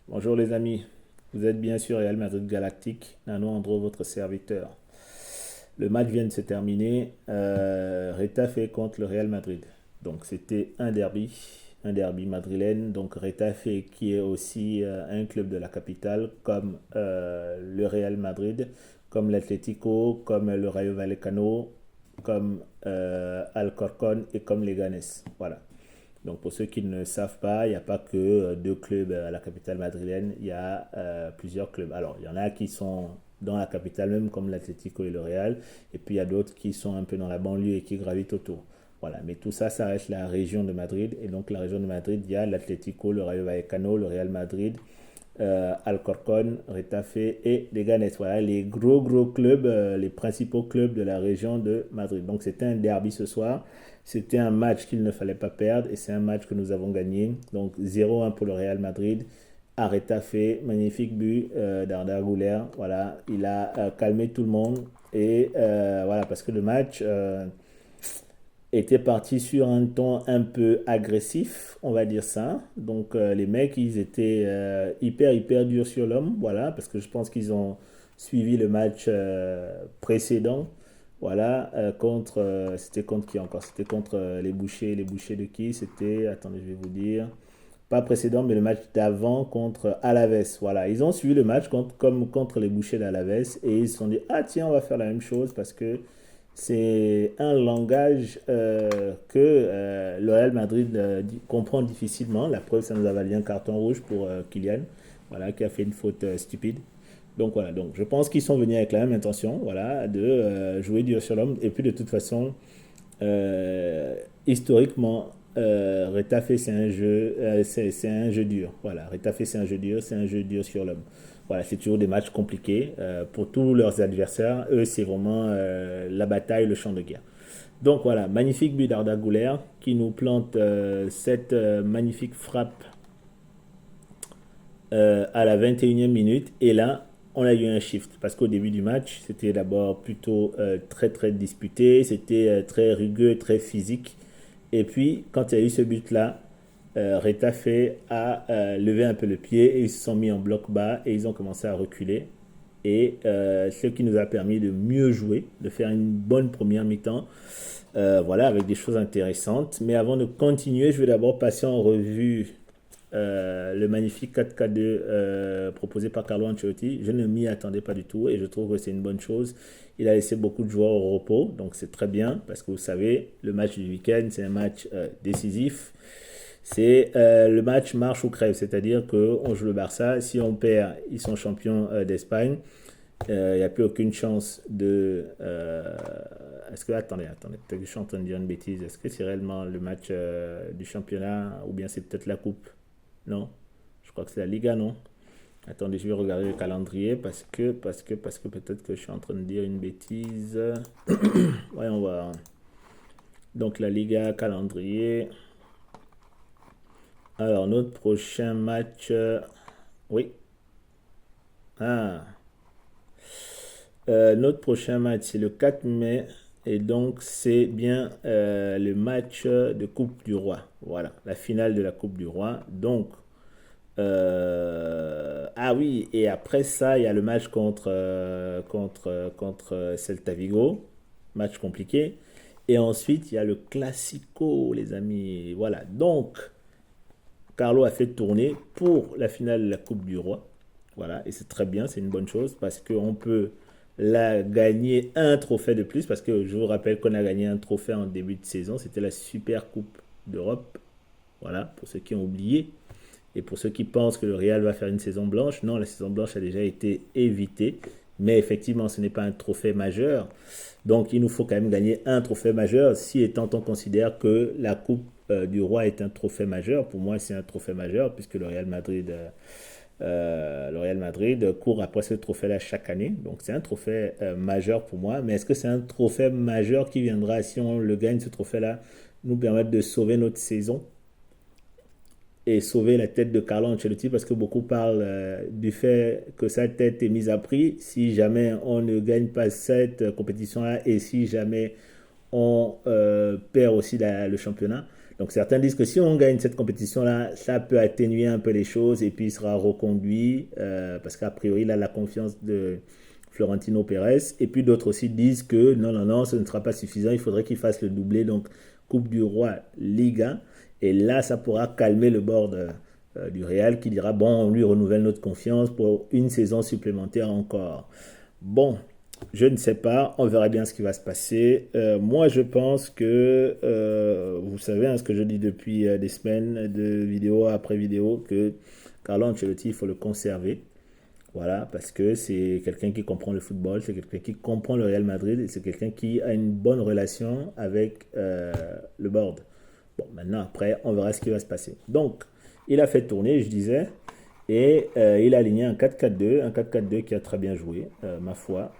Bonjour les amis, vous êtes bien sûr Real Madrid Galactique, Nano Andro, votre serviteur. Le match vient de se terminer, Retafe contre le Real Madrid. Donc c'était un derby madrilène. Donc Retafe qui est aussi un club de la capitale comme le Real Madrid, comme l'Atlético, comme le Rayo Vallecano, comme Alcorcón et comme Leganés. Voilà. Donc pour ceux qui ne savent pas, il n'y a pas que deux clubs à la capitale madrilène, il y a plusieurs clubs. Alors il y en a qui sont dans la capitale même comme l'Atlético et le Real, et puis il y a d'autres qui sont un peu dans la banlieue et qui gravitent autour. Voilà, mais tout ça, ça reste la région de Madrid. Et donc la région de Madrid, il y a l'Atlético, le Rayo Vallecano, le Real Madrid, Alcorcón, Retafe et Leganés. Voilà les gros clubs, les principaux clubs de la région de Madrid. Donc c'était un derby ce soir. C'était un match qu'il ne fallait pas perdre et c'est un match que nous avons gagné. Donc 0-1 pour le Real Madrid. À Retafe, magnifique but d'Arda Güler. Voilà, il a calmé tout le monde. Et voilà, parce que le match était parti sur un ton un peu agressif, on va dire ça. Donc les mecs, ils étaient hyper durs sur l'homme, voilà, parce que je pense qu'ils ont suivi le match précédent, voilà, c'était contre qui encore? C'était contre les bouchers de qui? C'était, attendez, je vais vous dire, pas précédent, mais le match d'avant contre Alaves, voilà. Ils ont suivi le match comme contre les bouchers d'Alaves et ils se sont dit, ah tiens, on va faire la même chose parce que c'est un langage que le Real Madrid comprend difficilement. La preuve, ça nous a valu un carton rouge pour Kylian, voilà, qui a fait une faute stupide. Donc voilà, donc je pense qu'ils sont venus avec la même intention, voilà, de jouer dur sur l'homme. Et puis de toute façon, euh, historiquement, Retafe c'est un jeu, c'est un jeu dur. Voilà, Retafe c'est un jeu dur sur l'homme. Voilà, c'est toujours des matchs compliqués pour tous leurs adversaires. Eux, c'est vraiment la bataille, le champ de guerre. Donc voilà, magnifique but d'Arda Güler qui nous plante cette magnifique frappe à la 21e minute. Et là, on a eu un shift. Parce qu'au début du match, c'était d'abord plutôt très disputé. C'était très rugueux, très physique. Et puis, quand il y a eu ce but-là, Retafe a levé un peu le pied et ils se sont mis en bloc bas et ils ont commencé à reculer. Et ce qui nous a permis de mieux jouer, de faire une bonne première mi-temps. Voilà, avec des choses intéressantes. Mais avant de continuer, je vais d'abord passer en revue le magnifique 4K2 proposé par Carlo Ancelotti. Je ne m'y attendais pas du tout et je trouve que c'est une bonne chose. Il a laissé beaucoup de joueurs au repos, donc c'est très bien parce que vous savez, le match du week-end, c'est un match décisif. C'est le match marche ou crève, c'est-à-dire qu'on joue le Barça. Si on perd, ils sont champions d'Espagne. Il n'y a plus aucune chance de. Est-ce que. Attendez, peut-être que je suis en train de dire une bêtise. Est-ce que c'est réellement le match du championnat ou bien c'est peut-être la coupe? Non, je crois que c'est la Liga, non? Attendez, je vais regarder le calendrier parce que peut-être que je suis en train de dire une bêtise. Voyons voir. Donc la Liga, calendrier. Alors, notre prochain match. Oui. Ah. Notre prochain match, c'est le 4 mai. Et donc, c'est bien le match de Coupe du Roi. Voilà, la finale de la Coupe du Roi. Donc, ah oui, et après ça, il y a le match contre Celta Vigo. Match compliqué. Et ensuite, il y a le Classico, les amis. Voilà. Donc, Carlo a fait tourner pour la finale de la Coupe du Roi. Voilà. Et c'est très bien, c'est une bonne chose parce qu'on peut la gagner un trophée de plus. Parce que je vous rappelle qu'on a gagné un trophée en début de saison. C'était la Super Coupe d'Europe. Voilà, pour ceux qui ont oublié. Et pour ceux qui pensent que le Real va faire une saison blanche, non, la saison blanche a déjà été évitée. Mais effectivement, ce n'est pas un trophée majeur. Donc, il nous faut quand même gagner un trophée majeur. Si étant on considère que la Coupe du Roi est un trophée majeur, pour moi, c'est un trophée majeur puisque le Real Madrid court après ce trophée-là chaque année. Donc, c'est un trophée majeur pour moi. Mais est-ce que c'est un trophée majeur qui viendra, si on le gagne, ce trophée-là, nous permettre de sauver notre saison et sauver la tête de Carlo Ancelotti parce que beaucoup parlent du fait que sa tête est mise à prix si jamais on ne gagne pas cette compétition-là et si jamais on perd aussi le championnat. Donc certains disent que si on gagne cette compétition-là, ça peut atténuer un peu les choses et puis il sera reconduit parce qu'a priori il a la confiance de Florentino Pérez. Et puis d'autres aussi disent que non, non, non, ce ne sera pas suffisant, il faudrait qu'il fasse le doublé, donc Coupe du Roi, Liga. Et là, ça pourra calmer le bord du Real qui dira, bon, on lui renouvelle notre confiance pour une saison supplémentaire encore. Bon, je ne sais pas, on verra bien ce qui va se passer. Moi, je pense que, vous savez, hein, ce que je dis depuis des semaines, de vidéo après vidéo, que Carlo Ancelotti, il faut le conserver. Voilà, parce que c'est quelqu'un qui comprend le football, c'est quelqu'un qui comprend le Real Madrid et c'est quelqu'un qui a une bonne relation avec le board. Bon, maintenant, après, on verra ce qui va se passer. Donc, il a fait tourner, je disais, et il a aligné un 4-4-2 qui a très bien joué, ma foi.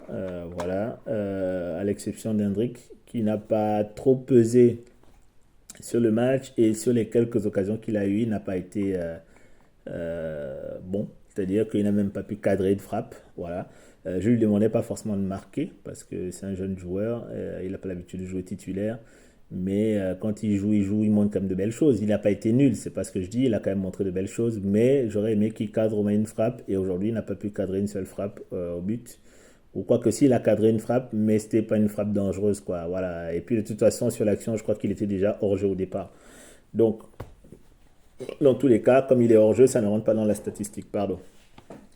Voilà, à l'exception d'Hendrick, qui n'a pas trop pesé sur le match et sur les quelques occasions qu'il a eues, il n'a pas été bon. C'est-à-dire qu'il n'a même pas pu cadrer de frappe. Voilà. Je lui demandais pas forcément de marquer parce que c'est un jeune joueur. Il n'a pas l'habitude de jouer titulaire. Mais quand il joue, il montre quand même de belles choses. Il n'a pas été nul, c'est pas ce que je dis. Il a quand même montré de belles choses. Mais j'aurais aimé qu'il cadre au moins une frappe. Et aujourd'hui, il n'a pas pu cadrer une seule frappe au but. Ou quoi que si, il a cadré une frappe, mais c'était pas une frappe dangereuse, quoi. Voilà. Et puis de toute façon, sur l'action, je crois qu'il était déjà hors jeu au départ. Donc, dans tous les cas, comme il est hors jeu, ça ne rentre pas dans la statistique, pardon.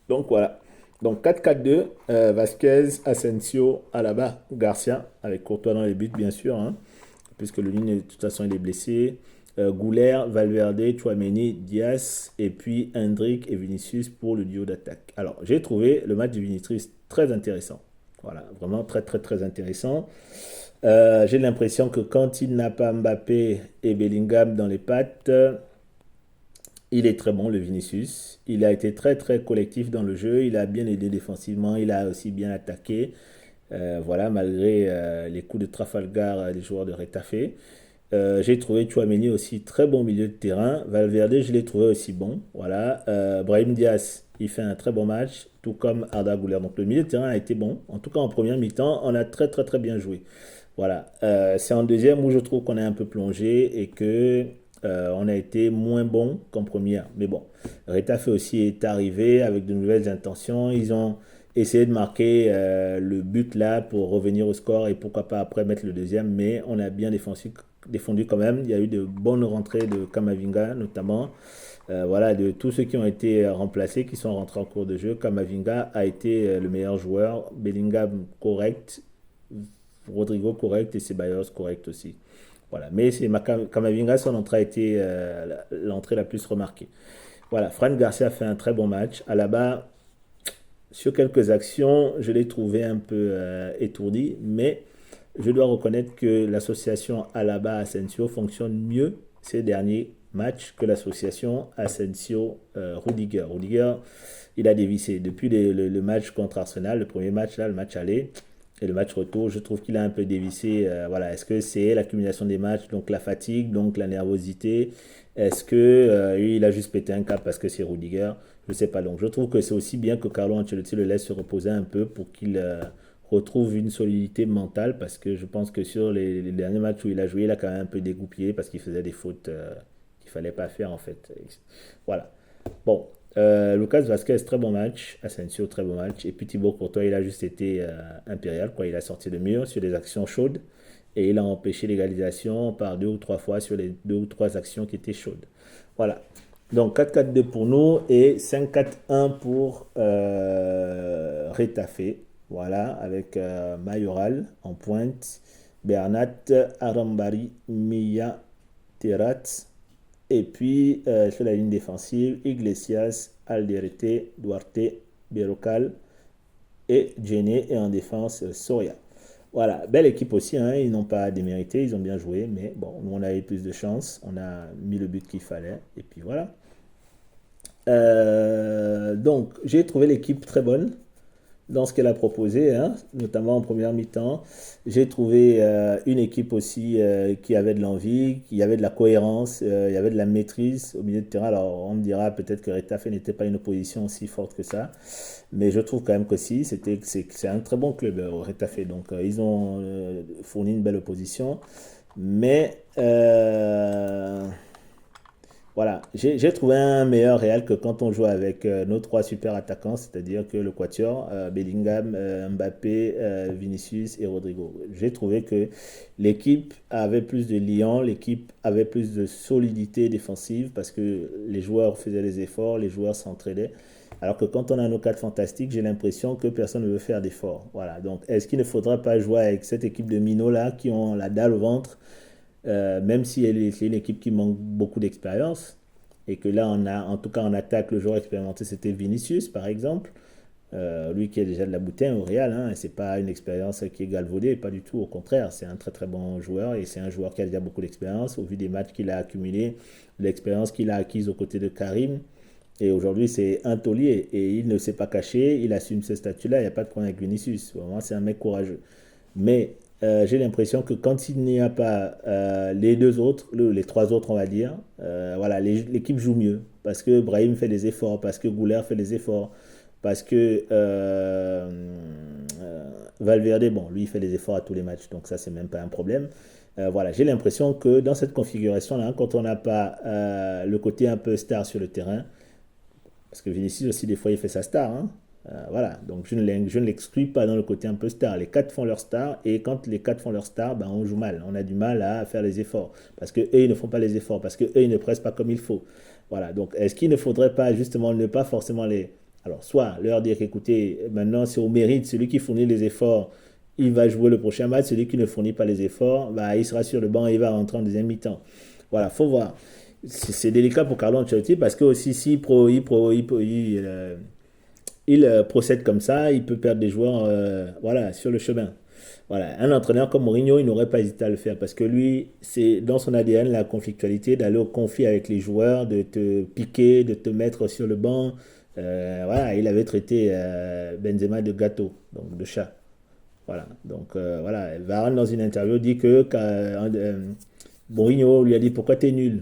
Donc voilà. Donc 4-4-2, Vasquez, Asensio, Alaba, Garcia, avec Courtois dans les buts, bien sûr, hein, puisque le ligne, de toute façon, il est blessé. Gouler, Valverde, Chouameni, Diaz, et puis Hendrick et Vinicius pour le duo d'attaque. Alors, j'ai trouvé le match de Vinicius très intéressant. Voilà, vraiment très, très, très intéressant. J'ai l'impression que quand il n'a pas Mbappé et Bellingham dans les pattes, il est très bon, le Vinicius. Il a été très très collectif dans le jeu. Il a bien aidé défensivement. Il a aussi bien attaqué. Voilà, malgré les coups de Trafalgar des joueurs de Retafe. J'ai trouvé Chouameni aussi très bon milieu de terrain. Valverde, je l'ai trouvé aussi bon. Voilà. Brahim Diaz, il fait un très bon match, tout comme Arda Güler. Donc le milieu de terrain a été bon. En tout cas, en première mi-temps, on a très très très bien joué. Voilà. C'est en deuxième où je trouve qu'on est un peu plongé et que on a été moins bon qu'en première. Mais bon, Retafe aussi est arrivé avec de nouvelles intentions. Ils ont essayé de marquer le but là pour revenir au score et pourquoi pas après mettre le deuxième. Mais on a bien défendu quand même. Il y a eu de bonnes rentrées de Kamavinga notamment. Voilà, de tous ceux qui ont été remplacés, qui sont rentrés en cours de jeu, Kamavinga a été le meilleur joueur. Bellingham correct, Rodrigo correct et Ceballos correct aussi. Voilà. Mais c'est Kamavinga, son entrée a été l'entrée la plus remarquée. Voilà. Fran Garcia fait un très bon match. Alaba, sur quelques actions, je l'ai trouvé un peu étourdi, mais je dois reconnaître que l'association Alaba-Asensio fonctionne mieux ces derniers matchs que l'association Asensio-Rudiger. Rudiger, il a dévissé depuis le match contre Arsenal, le premier match là, le match aller. Et le match retour, je trouve qu'il a un peu dévissé. Voilà, est-ce que c'est l'accumulation des matchs, donc la fatigue, donc la nervosité? Est-ce que il a juste pété un cap parce que c'est Rudiger? Je ne sais pas. Donc je trouve que c'est aussi bien que Carlo Ancelotti le laisse se reposer un peu pour qu'il retrouve une solidité mentale parce que je pense que sur les derniers matchs où il a joué, il a quand même un peu dégoupillé parce qu'il faisait des fautes qu'il fallait pas faire en fait. Voilà. Bon, Lucas Vasquez, très bon match. Asensio, très bon match. Et puis Thibaut Courtois, il a juste été impérial, quoi. Il a sorti le mur sur des actions chaudes et il a empêché l'égalisation par deux ou trois fois sur les deux ou trois actions qui étaient chaudes. Voilà. Donc 4-4-2 pour nous et 5-4-1 pour Retafe. Voilà, avec Mayoral en pointe, Bernat, Arambari, Mia, Terrat. Et puis sur la ligne défensive, Iglesias, Alderete, Duarte, Berocal et Djene. Et en défense, Soria. Voilà, belle équipe aussi, hein, ils n'ont pas démérité, ils ont bien joué, mais bon, nous on a eu plus de chance, on a mis le but qu'il fallait, et puis voilà. Donc, j'ai trouvé l'équipe très bonne dans ce qu'elle a proposé, hein, notamment en première mi-temps. J'ai trouvé une équipe aussi qui avait de l'envie, qui avait de la cohérence, il y avait de la maîtrise au milieu de terrain. Alors on me dira peut-être que Retafe n'était pas une opposition aussi forte que ça, mais je trouve quand même que si, c'est un très bon club, Retafe. Donc ils ont fourni une belle opposition. Mais voilà, j'ai trouvé un meilleur Real que quand on jouait avec nos trois super attaquants, c'est-à-dire que le Quatuor, Bellingham, Mbappé, Vinicius et Rodrigo. J'ai trouvé que l'équipe avait plus de liant, l'équipe avait plus de solidité défensive parce que les joueurs faisaient les efforts, les joueurs s'entraidaient. Alors que quand on a nos quatre fantastiques, j'ai l'impression que personne ne veut faire d'efforts. Voilà, donc est-ce qu'il ne faudrait pas jouer avec cette équipe de minots là qui ont la dalle au ventre, même si c'est une équipe qui manque beaucoup d'expérience, et que là, on a, en tout cas, en attaque, le joueur expérimenté, c'était Vinicius, par exemple. Lui qui est déjà de la bouteille au Real, hein, et c'est pas une expérience qui est galvaudée, pas du tout, au contraire, c'est un très très bon joueur, et c'est un joueur qui a déjà beaucoup d'expérience, au vu des matchs qu'il a accumulés, l'expérience qu'il a acquise aux côtés de Karim, et aujourd'hui c'est un taulier, et il ne s'est pas caché, il assume ce statut-là, il n'y a pas de problème avec Vinicius, vraiment c'est un mec courageux. Mais j'ai l'impression que quand il n'y a pas les deux autres, les trois autres, on va dire, voilà, l'équipe joue mieux. Parce que Brahim fait des efforts, parce que Gouler fait des efforts, parce que Valverde, bon, lui, il fait des efforts à tous les matchs, donc ça, c'est même pas un problème. Voilà, j'ai l'impression que dans cette configuration-là, quand on n'a pas le côté un peu star sur le terrain, parce que Vinicius aussi, des fois, il fait sa star, hein. Voilà, donc je ne l'exclus pas dans le côté un peu star. Les quatre font leur star, et quand les quatre font leur star, ben, on joue mal. On a du mal à faire les efforts. Parce que eux, ils ne font pas les efforts, parce que eux, ils ne pressent pas comme il faut. Voilà, donc est-ce qu'il ne faudrait pas justement ne pas forcément les. Alors, soit leur dire qu'écoutez, maintenant c'est au mérite, celui qui fournit les efforts, il va jouer le prochain match, celui qui ne fournit pas les efforts, bah, il sera sur le banc et il va rentrer en deuxième mi-temps. Voilà, faut voir. C'est délicat pour Carlo Ancelotti parce que aussi si il procède comme ça, il peut perdre des joueurs voilà, sur le chemin. Voilà. Un entraîneur comme Mourinho, il n'aurait pas hésité à le faire parce que lui, c'est dans son ADN la conflictualité, d'aller au conflit avec les joueurs, de te piquer, de te mettre sur le banc. Voilà, il avait traité Benzema de gâteau, donc de chat. Voilà, donc voilà. Varane, dans une interview, dit que Mourinho lui a dit pourquoi t'es nul.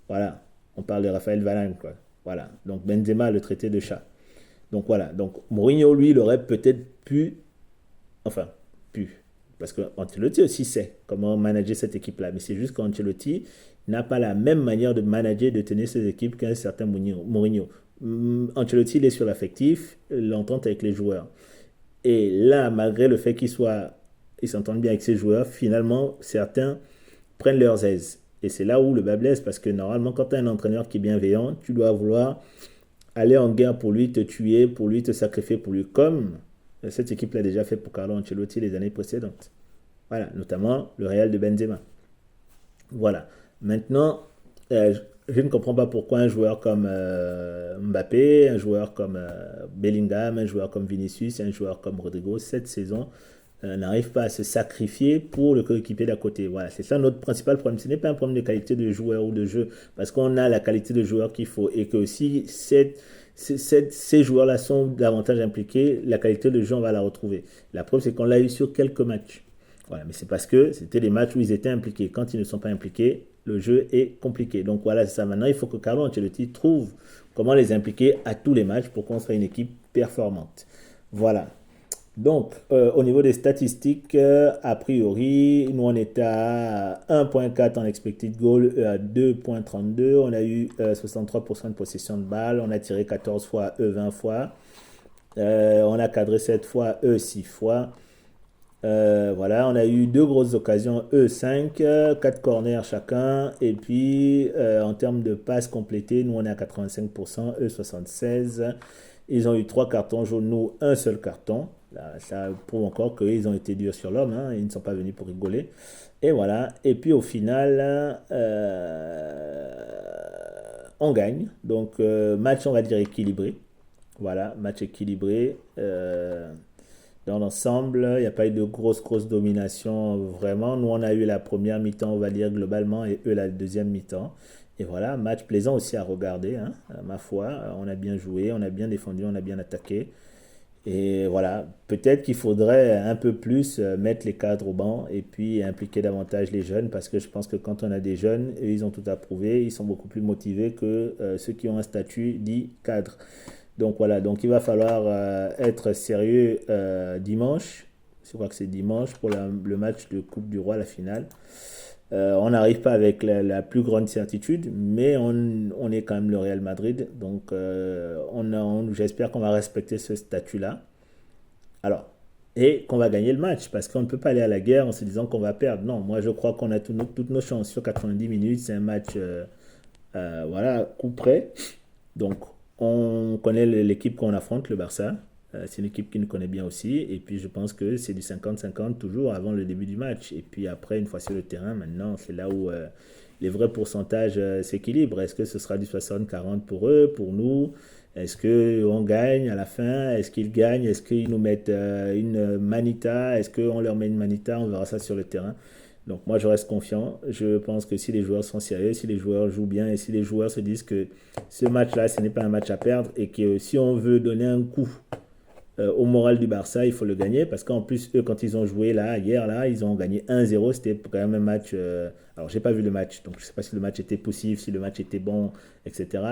Voilà, on parle de Raphaël Varane, quoi. Voilà, donc Benzema le traité de chat. Donc voilà, donc Mourinho, lui, il aurait peut-être pu, enfin, pu, parce que Ancelotti aussi sait comment manager cette équipe-là, mais c'est juste qu'Ancelotti n'a pas la même manière de manager, de tenir ses équipes qu'un certain Mourinho. Ancelotti, il est sur l'affectif, l'entente avec les joueurs. Et là, malgré le fait ils s'entendent bien avec ses joueurs, finalement, certains prennent leurs aises. Et c'est là où le bas blesse, parce que normalement, quand tu as un entraîneur qui est bienveillant, tu dois vouloir aller en guerre pour lui, te tuer, pour lui, te sacrifier pour lui, comme cette équipe l'a déjà fait pour Carlo Ancelotti les années précédentes. Voilà, notamment le Real de Benzema. Voilà. Maintenant, je ne comprends pas pourquoi un joueur comme Mbappé, un joueur comme Bellingham, un joueur comme Vinicius, un joueur comme Rodrigo, cette saison, n'arrive pas à se sacrifier pour le coéquipier d'à côté. Voilà, c'est ça notre principal problème. Ce n'est pas un problème de qualité de joueur ou de jeu, parce qu'on a la qualité de joueur qu'il faut, et que si ces joueurs-là sont davantage impliqués, la qualité de jeu, on va la retrouver. La preuve, c'est qu'on l'a eu sur quelques matchs. Voilà, mais c'est parce que c'était des matchs où ils étaient impliqués. Quand ils ne sont pas impliqués, le jeu est compliqué. Donc voilà, c'est ça. Maintenant, il faut que Carlo Ancelotti trouve comment les impliquer à tous les matchs pour qu'on soit une équipe performante. Voilà. Donc, au niveau des statistiques, a priori, nous on était à 1,4 en expected goal, eux à 2,32. On a eu 63% de possession de balle, on a tiré 14 fois, eux 20 fois. On a cadré 7 fois, eux 6 fois. Voilà, on a eu deux grosses occasions, eux 5, 4 corners chacun. Et puis, en termes de passes complétées, nous on est à 85%, eux 76. Ils ont eu trois cartons jaunes, nous un seul carton. Là, ça prouve encore qu'ils ont été durs sur l'homme, hein, ils ne sont pas venus pour rigoler. Et voilà, et puis au final, on gagne. Donc, match, on va dire, équilibré. Voilà, match équilibré. Dans l'ensemble, il n'y a pas eu de grosse domination vraiment. Nous, on a eu la première mi-temps, on va dire globalement, et eux la deuxième mi-temps. Et voilà, match plaisant aussi à regarder, hein, ma foi. On a bien joué, on a bien défendu, on a bien attaqué. Et voilà, peut-être qu'il faudrait un peu plus mettre les cadres au banc et puis impliquer davantage les jeunes, parce que je pense que quand on a des jeunes, ils ont tout à prouver, ils sont beaucoup plus motivés que ceux qui ont un statut dit cadre. Donc voilà, donc il va falloir être sérieux dimanche. Je crois que c'est dimanche pour le match de Coupe du Roi, la finale. On n'arrive pas avec la plus grande certitude, mais on est quand même le Real Madrid. Donc, j'espère qu'on va respecter ce statut-là. Alors, et qu'on va gagner le match, parce qu'on ne peut pas aller à la guerre en se disant qu'on va perdre. Non, moi je crois qu'on a toutes nos chances sur 90 minutes. C'est un match, voilà, coup près. Donc, on connaît l'équipe qu'on affronte, le Barça. C'est une équipe qui nous connaît bien aussi. Et puis, je pense que c'est du 50-50 toujours avant le début du match. Et puis après, une fois sur le terrain, maintenant, c'est là où les vrais pourcentages s'équilibrent. Est-ce que ce sera du 60-40 pour eux, pour nous? Est-ce qu'on gagne à la fin? Est-ce qu'ils gagnent? Est-ce qu'ils nous mettent une manita? Est-ce qu'on leur met une manita? On verra ça sur le terrain. Donc moi, je reste confiant. Je pense que si les joueurs sont sérieux, si les joueurs jouent bien et si les joueurs se disent que ce match-là, ce n'est pas un match à perdre et que si on veut donner un coup au moral du Barça, il faut le gagner parce qu'en plus, eux, quand ils ont joué là, hier, là, ils ont gagné 1-0. C'était quand même un match. Alors, j'ai pas vu le match, donc je sais pas si le match était possible, si le match était bon, etc.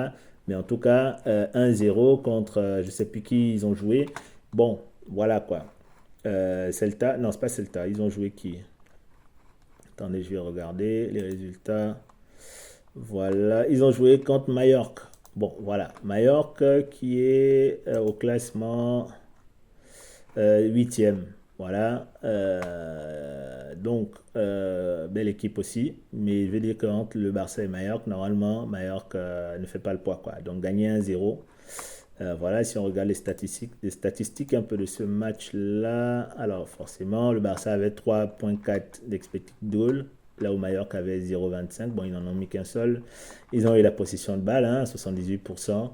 Mais en tout cas, 1-0 contre je sais plus qui ils ont joué. Bon, voilà quoi. Celta, non, c'est pas Celta. Ils ont joué qui? Attendez, je vais regarder les résultats. Voilà, ils ont joué contre Mallorca. Bon, voilà, Mallorca qui est au classement huitième. Voilà. Donc, belle équipe aussi. Mais je vais dire que entre le Barça et Mallorca, normalement, Mallorca ne fait pas le poids, quoi. Donc, gagner 1-0. Voilà, si on regarde les statistiques un peu de ce match-là, alors forcément, le Barça avait 3,4 d'expected goal, là où Mallorca avait 0,25. Bon, ils n'en ont mis qu'un seul. Ils ont eu la possession de balle, hein, 78%.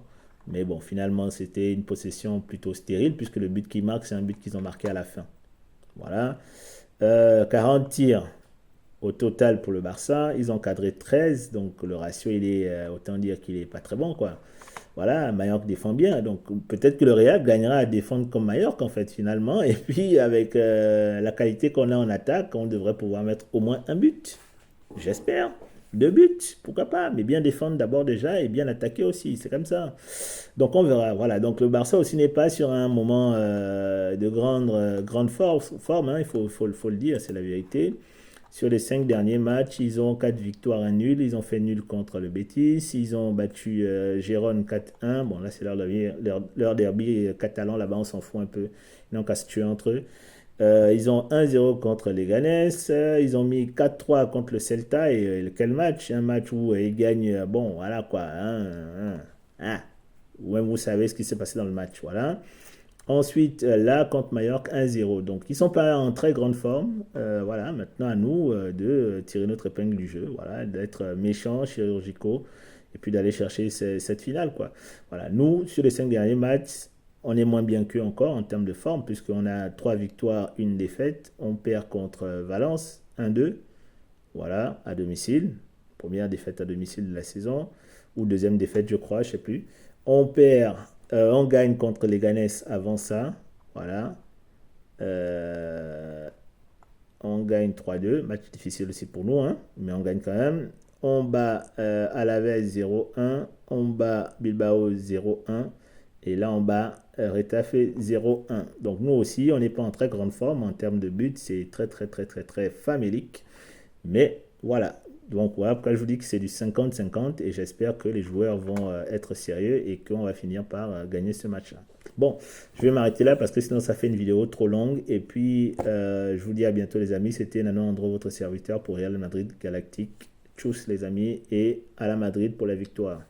Mais bon, finalement, c'était une possession plutôt stérile, puisque le but qu'ils marquent, c'est un but qu'ils ont marqué à la fin. Voilà. 40 tirs au total pour le Barça. Ils ont cadré 13, donc le ratio, il est, autant dire qu'il est pas très bon, quoi. Voilà, Mallorca défend bien. Donc peut-être que le Real gagnera à défendre comme Mallorca, en fait, finalement. Et puis, avec la qualité qu'on a en attaque, on devrait pouvoir mettre au moins un but. J'espère. Deux buts, pourquoi pas, mais bien défendre d'abord déjà et bien attaquer aussi, c'est comme ça. Donc on verra, voilà. Donc le Barça aussi n'est pas sur un moment de grande forme, hein, il faut le dire, c'est la vérité. Sur les 5 derniers matchs, ils ont 4 victoires, un nul. Ils ont fait nul contre le Betis. Ils ont battu Gérone 4-1. Bon, là, c'est leur derby catalan. Là-bas, on s'en fout un peu. Ils n'ont qu'à se tuer entre eux. Ils ont 1-0 contre les Ganes. Ils ont mis 4-3 contre le Celta. Et quel match? Un match où ils gagnent. Bon, voilà quoi. Hein. Même vous savez ce qui s'est passé dans le match. Voilà. Ensuite, là, contre Mallorca, 1-0. Donc, ils ne sont pas en très grande forme. Voilà, maintenant à nous de tirer notre épingle du jeu. Voilà, d'être méchants, chirurgicaux, et puis d'aller chercher cette finale, quoi. Voilà, nous, sur les 5 derniers matchs, on est moins bien qu'eux encore en termes de forme, puisqu'on a 3 victoires, une défaite. On perd contre Valence, 1-2. Voilà, à domicile. Première défaite à domicile de la saison. Ou deuxième défaite, je crois, je ne sais plus. On gagne contre les Ganes avant ça. Voilà. Euh, on gagne 3-2. Match difficile aussi pour nous, hein, mais on gagne quand même. On bat Alaves 0-1. On bat Bilbao 0-1. Et là, on bat Retafe 0-1. Donc nous aussi, on n'est pas en très grande forme en termes de but. C'est très, très, très, très, très famélique. Mais voilà. Donc voilà pourquoi je vous dis que c'est du 50-50 et j'espère que les joueurs vont être sérieux et qu'on va finir par gagner ce match-là. Bon, je vais m'arrêter là parce que sinon ça fait une vidéo trop longue. Et puis, je vous dis à bientôt les amis. C'était Nano Andro, votre serviteur pour Real Madrid Galactique. Tchuss les amis et à la Madrid pour la victoire.